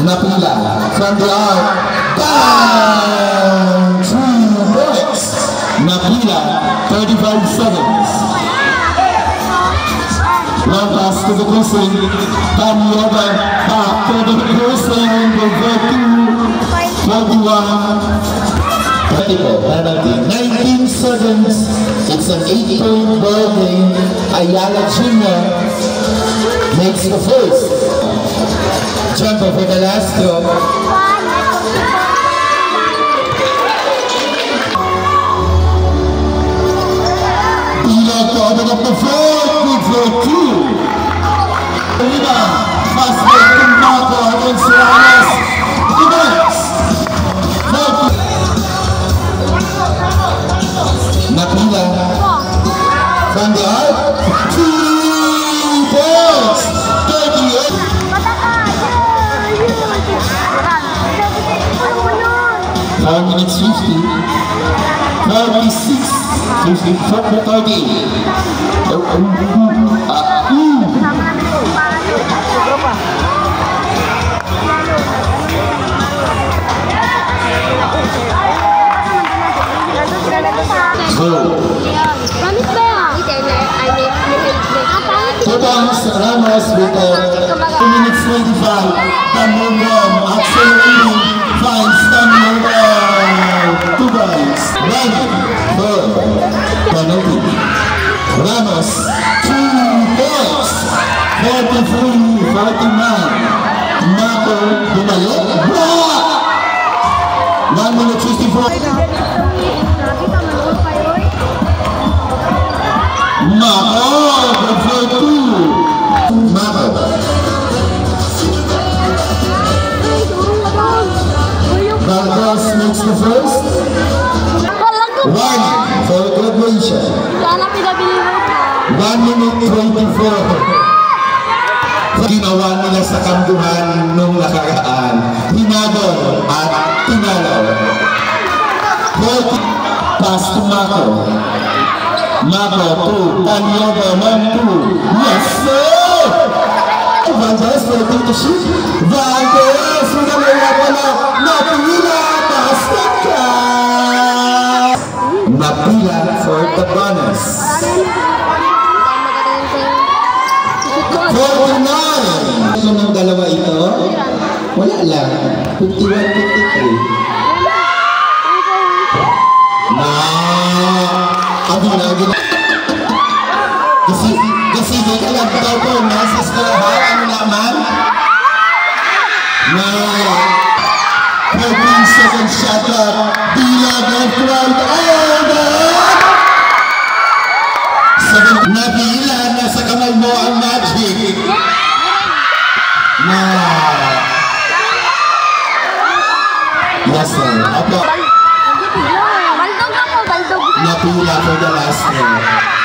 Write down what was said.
Napila from the arc. Down 2 points. Napila, 35 seconds. Long pass to the crossing. Tamiova back to the crossing. Over to 41. Penalty. 19 seconds. It's an 8-point ball game. Ayala Jr. makes the first. Jumper for the last drop. Ilog to open up the floor. Good for 2. Rebound. Fast break to Marco against Ramos. Defense. Napila from the arc. 2 points. 38. 4 minutes 50. 36. 30. Ramos with 2 minutes 25. Tamurong accelerating. Finds Tamurong. 2 points. 1-4. Penalty. Ramos 2 points. 43-49. Marco bumalik. Block! 1 minute 54. Marco, good for 2. Marco. Vargas makes the first. 1 for graduation. 1 minute 24. Ginawa nila sa kamduhan nung nakaraan. Hinabol at tinalaw. 40. Pass to Marco. Marco 2. Tanyova 1-2. Yes, sir! Valdez ready to shoot. Valdez with a wala. Napila, basket ka! Napila for the bonus. 49. Ito ng dalawa ito? Wala lang. 51-53. Kasi di ka lang daw po, nasa skalahan, ano naman? 14 seconds shot up, Bilag left right, Napila, nasa kamay mo ang magic. Yes sir, Napila for the last one.